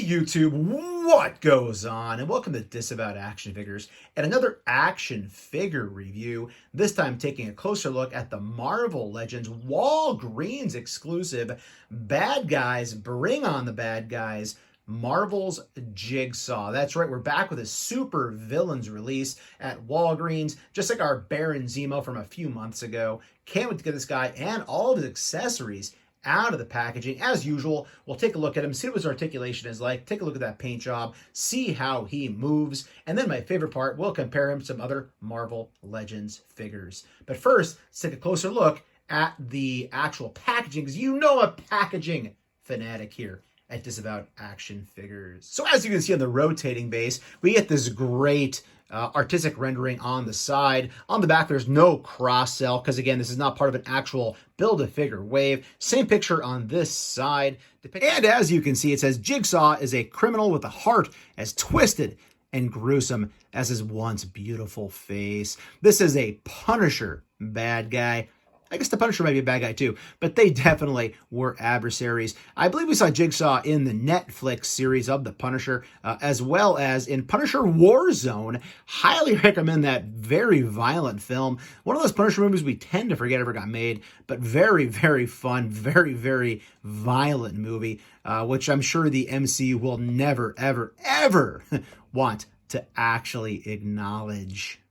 YouTube, what goes on? And welcome to Disavowed Action Figures and another action figure review. This time taking a closer look at the Marvel Legends Walgreens exclusive Bad Guys, Bring on the Bad Guys, Marvel's Jigsaw. That's right, we're back with a super villains release at Walgreens, just like our Baron Zemo from a few months ago. Can't wait to get this guy and all of his accessories out of the packaging. As usual, we'll take a look at him, see what his articulation is like, take a look at that paint job, see how he moves, and then my favorite part, we'll compare him to some other Marvel Legends figures. But first, let's take a closer look at the actual packaging, because you know a packaging fanatic here at Disavowed Action Figures. So as you can see on the rotating base, we get this great artistic rendering on the side. On the back, there's no cross-sell, because again, this is not part of an actual build-a-figure wave. Same picture on this side. And as you can see, it says Jigsaw is a criminal with a heart as twisted and gruesome as his once beautiful face. This is a Punisher bad guy. I guess the Punisher might be a bad guy too, but they definitely were adversaries. I believe we saw Jigsaw in the Netflix series of the Punisher, as well as in Punisher Warzone. Highly recommend that very violent film. One of those Punisher movies we tend to forget ever got made, but very, very fun, very, very violent movie, which I'm sure the MCU will never, ever, ever want to actually acknowledge.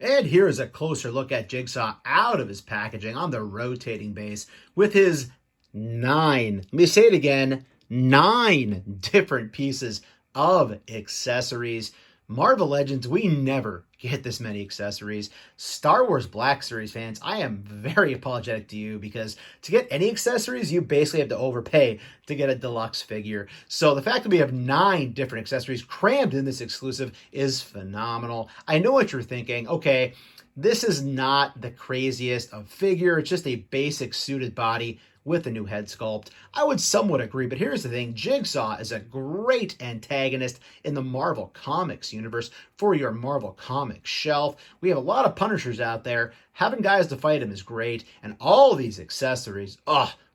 And here is a closer look at Jigsaw out of his packaging on the rotating base with his 9, let me say it again, 9 different pieces of accessories. Marvel Legends, we never get this many accessories. Star Wars Black Series fans, I am very apologetic to you, because to get any accessories, you basically have to overpay to get a deluxe figure. So the fact that we have 9 different accessories crammed in this exclusive is phenomenal. I know what you're thinking. Okay, this is not the craziest of figure. It's just a basic suited body with a new head sculpt. I would somewhat agree, but here's the thing. Jigsaw is a great antagonist in the Marvel Comics universe for your Marvel Comics shelf. We have a lot of Punishers out there. Having guys to fight him is great, and all these accessories,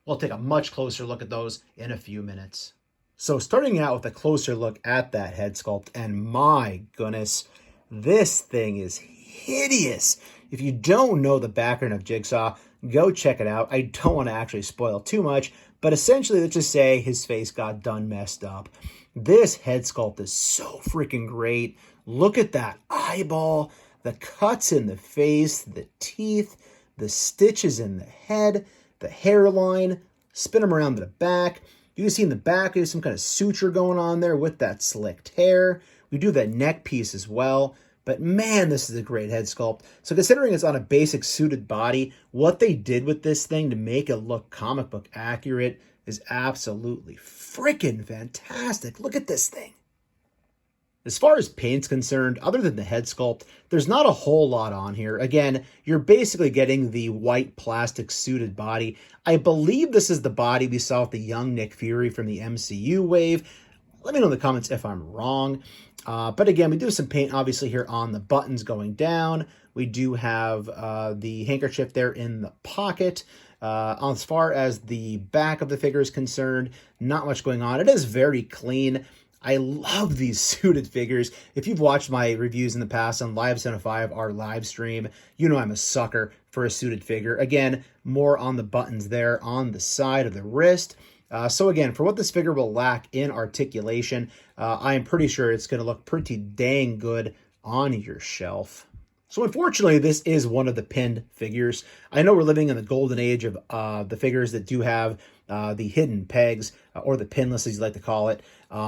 we'll take a much closer look at those in a few minutes. So starting out with a closer look at that head sculpt, and my goodness, this thing is hideous. If you don't know the background of Jigsaw, go check it out. I don't want to actually spoil too much, but essentially, let's just say his face got done messed up. This head sculpt is so freaking great. Look at that eyeball, the cuts in the face, the teeth, the stitches in the head, the hairline. Spin him around to the back. You can see in the back, there's some kind of suture going on there with that slicked hair. We do that neck piece as well. But man, this is a great head sculpt. So considering it's on a basic suited body, what they did with this thing to make it look comic book accurate is absolutely freaking fantastic. Look at this thing. As far as paint's concerned, other than the head sculpt, there's not a whole lot on here. Again, you're basically getting the white plastic suited body. I believe this is the body we saw with the young Nick Fury from the MCU wave. Let me know in the comments if I'm wrong. But again, we do some paint obviously here on the buttons going down. We do have the handkerchief there in the pocket. As far as the back of the figure is concerned, not much going on. It is very clean. I love these suited figures. If you've watched my reviews in the past on Live 705, our live stream, you know I'm a sucker for a suited figure. Again, more on the buttons there on the side of the wrist. So again, for what this figure will lack in articulation, I am pretty sure it's going to look pretty dang good on your shelf. So unfortunately, this is one of the pinned figures. I know we're living in the golden age of the figures that do have the hidden pegs, or the pinless as you like to call it.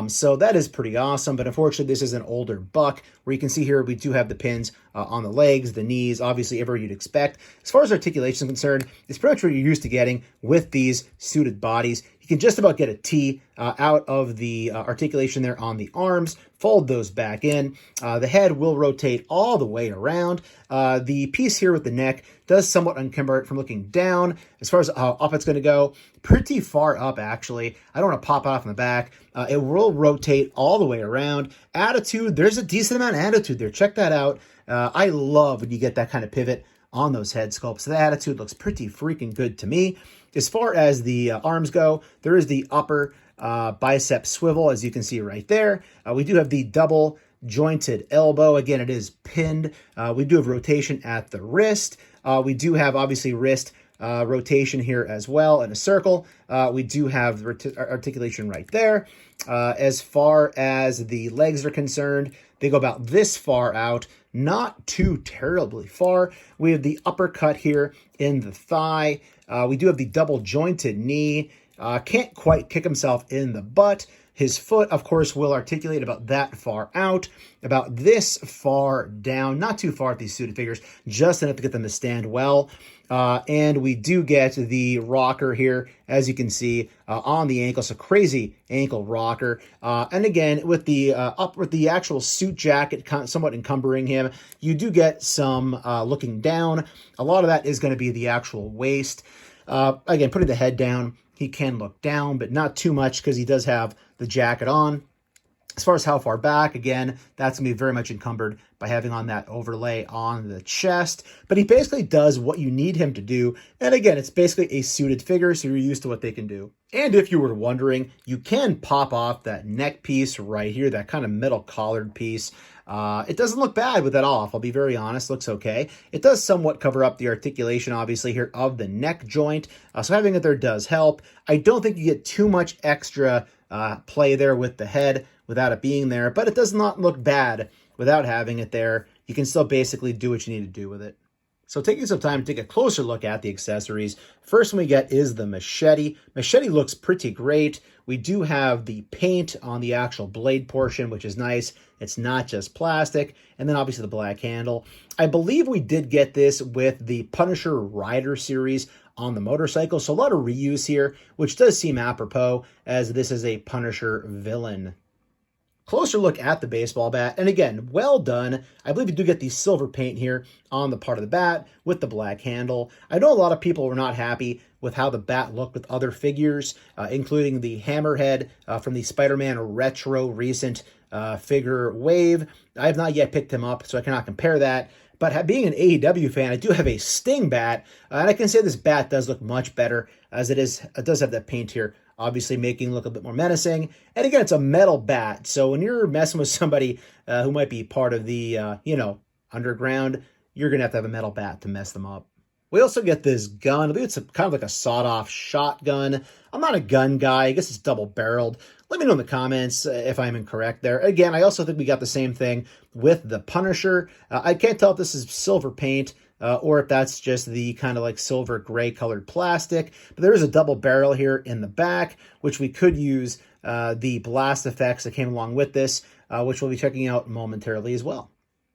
So that is pretty awesome, but unfortunately this is an older buck, where you can see here we do have the pins on the legs, the knees, obviously everywhere you'd expect. As far as articulation is concerned, it's pretty much what you're used to getting with these suited bodies. You can just about get a T out of the articulation there on the arms, fold those back in. The head will rotate all the way around. The piece here with the neck does somewhat uncumber it from looking down. As far as how up it's going to go, pretty far up actually. I don't want to pop it off in the back. It will rotate all the way around. Attitude, there's a decent amount of attitude there. Check that out. I love when you get that kind of pivot on those head sculpts. The attitude looks pretty freaking good to me. As far as the arms go, there is the upper bicep swivel, as you can see right there. We do have the double jointed elbow. Again, it is pinned. We do have rotation at the wrist. We do have, obviously, wrist rotation here as well in a circle. We do have articulation right there. As far as the legs are concerned, they go about this far out, not too terribly far. We have the uppercut here in the thigh. We do have the double jointed knee. Can't quite kick himself in the butt. His foot, of course, will articulate about that far out, about this far down, not too far at these suited figures, just enough to get them to stand well. And we do get the rocker here, as you can see, on the ankle. So crazy ankle rocker. And again, with the actual suit jacket somewhat encumbering him, you do get some looking down. A lot of that is going to be the actual waist. Again, putting the head down, he can look down, but not too much because he does have the jacket on. As far as how far back, again, that's going to be very much encumbered by having on that overlay on the chest. But he basically does what you need him to do. And again, it's basically a suited figure, so you're used to what they can do. And if you were wondering, you can pop off that neck piece right here, that kind of metal collared piece. It doesn't look bad with that off. I'll be very honest. Looks okay. It does somewhat cover up the articulation, obviously, here of the neck joint. So having it there does help. I don't think you get too much extra play there with the head without it being there, but it does not look bad without having it there. You can still basically do what you need to do with it. So taking some time to take a closer look at the accessories. First one we get is the machete. Machete looks pretty great. We do have the paint on the actual blade portion, which is nice. It's not just plastic. And then obviously the black handle. I believe we did get this with the Punisher Rider series on the motorcycle. So a lot of reuse here, which does seem apropos as this is a Punisher villain. Closer look at the baseball bat, and again, well done. I believe you do get the silver paint here on the part of the bat with the black handle. I know a lot of people were not happy with how the bat looked with other figures, including the Hammerhead from the Spider-Man Retro recent figure wave. I have not yet picked him up, so I cannot compare that. But being an AEW fan, I do have a Sting bat, and I can say this bat does look much better as it does have that paint here, obviously making it look a bit more menacing. And again, it's a metal bat, so when you're messing with somebody who might be part of the, underground, you're going to have a metal bat to mess them up. We also get this gun. I believe it's kind of like a sawed-off shotgun. I'm not a gun guy. I guess it's double-barreled. Let me know in the comments if I'm incorrect there. Again, I also think we got the same thing with the Punisher. I can't tell if this is silver paint or if that's just the kind of like silver gray colored plastic. But there is a double barrel here in the back, which we could use the blast effects that came along with this, which we'll be checking out momentarily as well.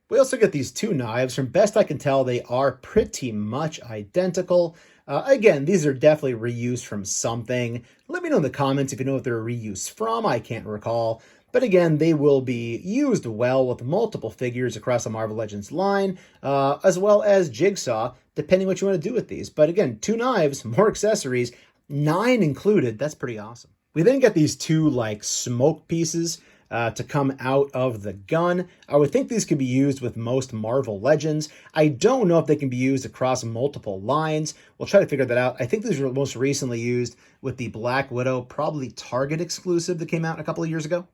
We also get these two knives. From best I can tell, they are pretty much identical. Again, these are definitely reused from something. Let me know in the comments if you know what they're reused from. I can't recall. But again, they will be used well with multiple figures across the Marvel Legends line, as well as Jigsaw, depending what you want to do with these. But again, two knives, more accessories, 9 included. That's pretty awesome. We then get these two like smoke pieces to come out of the gun. I would think these could be used with most Marvel Legends. I don't know if they can be used across multiple lines. We'll try to figure that out. I think these were most recently used with the Black Widow, probably Target exclusive that came out a couple of years ago.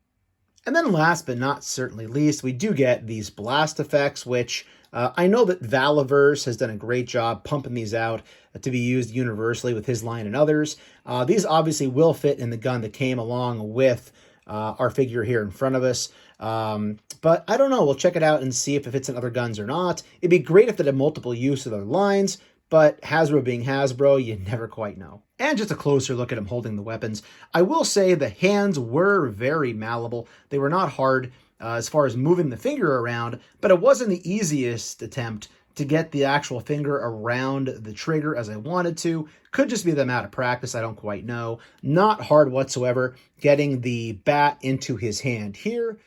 And then last but not certainly least, we do get these blast effects, which I know that Valaverse has done a great job pumping these out to be used universally with his line and others. These obviously will fit in the gun that came along with our figure here in front of us. But I don't know. We'll check it out and see if it fits in other guns or not. It'd be great if it had multiple use of their lines, but Hasbro being Hasbro, you never quite know. And just a closer look at him holding the weapons. I will say the hands were very malleable. They were not hard as far as moving the finger around, but it wasn't the easiest attempt to get the actual finger around the trigger as I wanted to. Could just be the amount of practice, I don't quite know. Not hard whatsoever getting the bat into his hand here.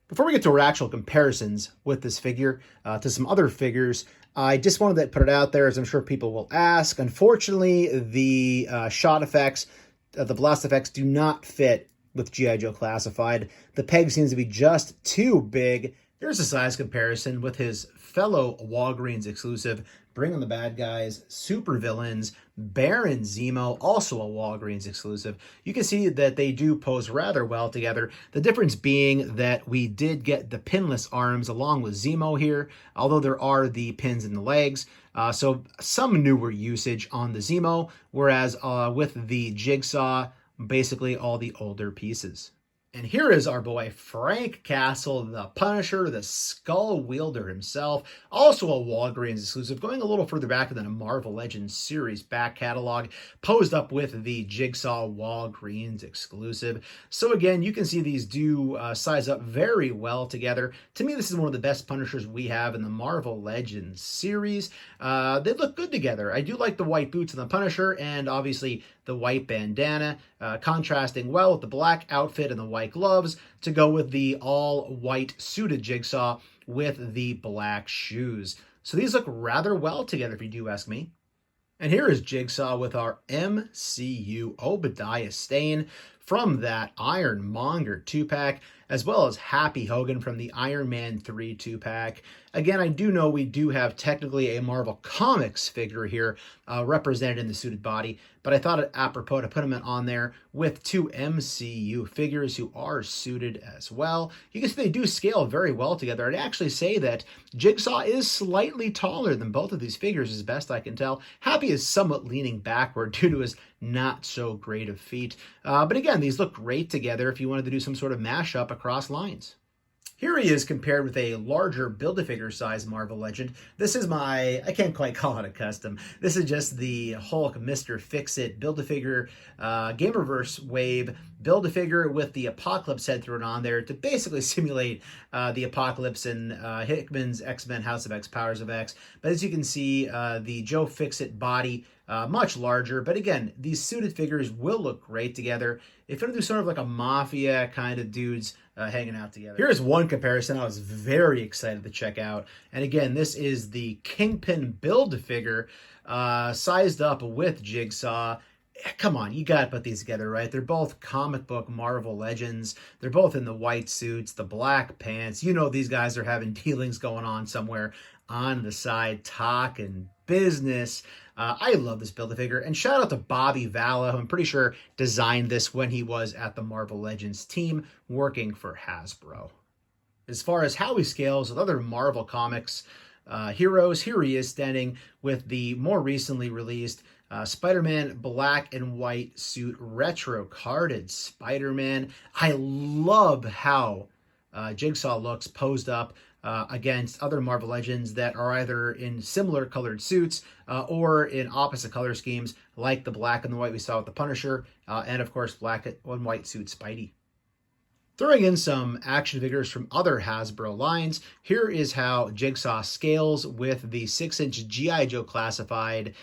Before we get to our actual comparisons with this figure to some other figures, I just wanted to put it out there, as I'm sure people will ask. Unfortunately, the shot effects, the blast effects do not fit with G.I. Joe Classified. The peg seems to be just too big. Here's a size comparison with his fellow Walgreens exclusive, Bring on the Bad Guys, Supervillains, Baron Zemo, also a Walgreens exclusive. You can see that they do pose rather well together. The difference being that we did get the pinless arms along with Zemo here, although there are the pins in the legs. So some newer usage on the Zemo, whereas with the Jigsaw, basically all the older pieces. And here is our boy Frank Castle, the Punisher, the Skull Wielder himself, also a Walgreens exclusive, going a little further back than a Marvel Legends series back catalog, posed up with the Jigsaw Walgreens exclusive. So again, you can see these do size up very well together. To me, this is one of the best Punishers we have in the Marvel Legends series. They look good together. I do like the white boots on the Punisher, and obviously the white bandana, contrasting well with the black outfit and the white gloves to go with the all-white suited Jigsaw with the black shoes. So these look rather well together, if you do ask me. And here is Jigsaw with our MCU Obadiah Stane from that Ironmonger 2-pack, as well as Happy Hogan from the Iron Man 3 2-pack. Again, I do know we do have technically a Marvel Comics figure here represented in the suited body, but I thought it apropos to put him on there with two MCU figures who are suited as well. You can see they do scale very well together. I'd actually say that Jigsaw is slightly taller than both of these figures, as best I can tell. Happy is somewhat leaning backward due to his not so great of feet. But again, these look great together if you wanted to do some sort of mashup across lines. Here he is compared with a larger Build-A-Figure size Marvel Legend. This is my, I can't quite call it a custom. This is just the Hulk Mr. Fix-It Build-A-Figure Gamerverse wave Build-A-Figure with the Apocalypse head thrown on there to basically simulate the Apocalypse in Hickman's X-Men House of X, Powers of X. But as you can see, the Joe Fix-It body much larger, but again, these suited figures will look great together. If you're going to do sort of like a mafia kind of dudes hanging out together. Here's one comparison I was very excited to check out. And again, this is the Kingpin Build-A-Figure sized up with Jigsaw. Come on, you gotta put these together, right? They're both comic book Marvel Legends. They're both in the white suits, the black pants. You know these guys are having dealings going on somewhere on the side, talking business. I love this Build-A-Figure, and shout out to Bobby Valla, who I'm pretty sure designed this when he was at the Marvel Legends team working for Hasbro. As far as how he scales with other Marvel Comics heroes, here he is standing with the more recently released Spider-Man black and white suit retro carded Spider-Man. I love how Jigsaw looks posed up against other Marvel Legends that are either in similar colored suits or in opposite color schemes, like the black and the white we saw with the Punisher, and of course black and white suit Spidey. Throwing in some action figures from other Hasbro lines, here is how Jigsaw scales with the 6-inch G.I. Joe classified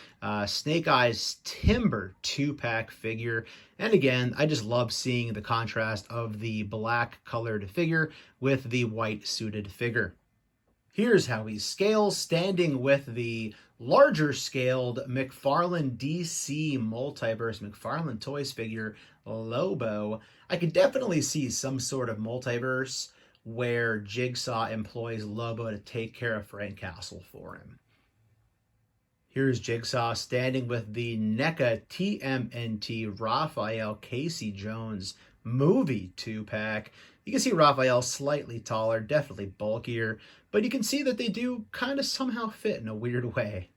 Snake Eyes Timber 2-pack figure. And again, I just love seeing the contrast of the black colored figure with the white suited figure. Here's how he scales, standing with the larger scaled McFarlane DC Multiverse McFarlane Toys figure Lobo. I could definitely see some sort of multiverse where Jigsaw employs Lobo to take care of Frank Castle for him. Here's Jigsaw standing with the NECA TMNT Raphael Casey Jones movie 2-pack. You can see Raphael slightly taller, definitely bulkier, but you can see that they do kind of somehow fit in a weird way.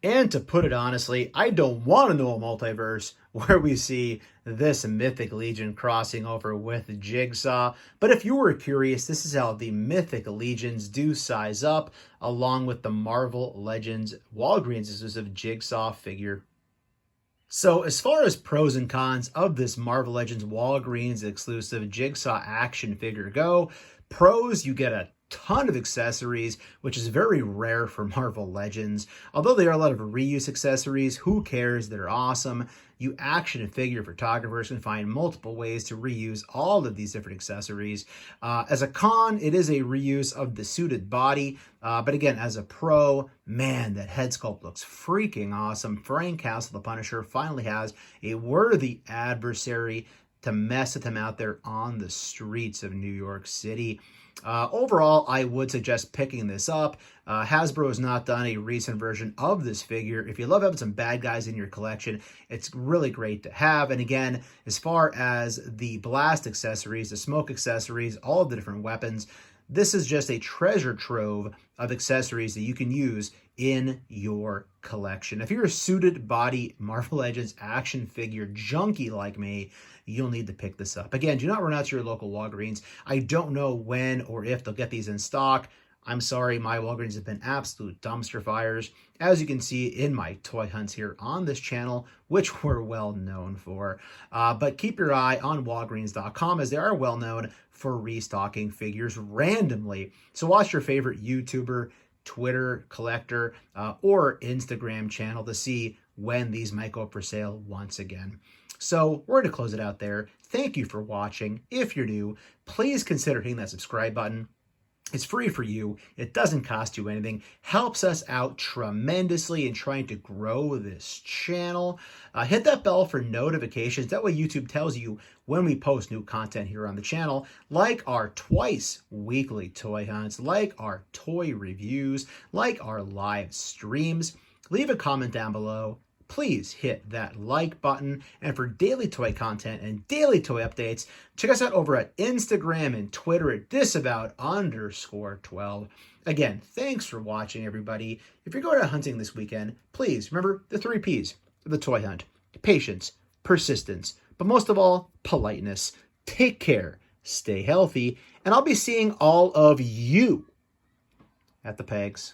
And to put it honestly, I don't want to know a multiverse where we see this Mythic Legion crossing over with Jigsaw. But if you were curious, this is how the Mythic Legions do size up, along with the Marvel Legends Walgreens exclusive Jigsaw figure. So as far as pros and cons of this Marvel Legends Walgreens exclusive Jigsaw action figure go, pros, you get a ton of accessories, which is very rare for Marvel Legends. Although there are a lot of reuse accessories, who cares? They're awesome. You action figure photographers can find multiple ways to reuse all of these different accessories. As a con, it is a reuse of the suited body. But again, as a pro, man, that head sculpt looks freaking awesome. Frank Castle, the Punisher, finally has a worthy adversary to mess with him out there on the streets of New York City. Overall, I would suggest picking this up. Hasbro has not done a recent version of this figure. If you love having some bad guys in your collection, it's really great to have. And again, as far as the blast accessories, the smoke accessories, all of the different weapons, this is just a treasure trove of accessories that you can use in your collection. If you're a suited body Marvel Legends action figure junkie like me, you'll need to pick this up. Again, do not run out to your local Walgreens. I don't know when or if they'll get these in stock. I'm sorry, my Walgreens have been absolute dumpster fires, as you can see in my toy hunts here on this channel, which we're well known for. But keep your eye on Walgreens.com, as they are well known for restocking figures randomly. So watch your favorite YouTuber, Twitter collector, or Instagram channel to see when these might go up for sale once again. So we're going to close it out there. Thank you for watching. If you're new, please consider hitting that subscribe button. It's free for you. It doesn't cost you anything. Helps us out tremendously in trying to grow this channel. Hit that bell for notifications. That way YouTube tells you when we post new content here on the channel, like our twice weekly toy hunts, like our toy reviews, like our live streams. Leave a comment down below. Please hit that like button. And for daily toy content and daily toy updates, check us out over at Instagram and Twitter at Disavowed_12. Again, thanks for watching, everybody. If you're going out hunting this weekend, please remember the 3 Ps of the toy hunt: patience, persistence, but most of all, politeness. Take care, stay healthy, and I'll be seeing all of you at the pegs.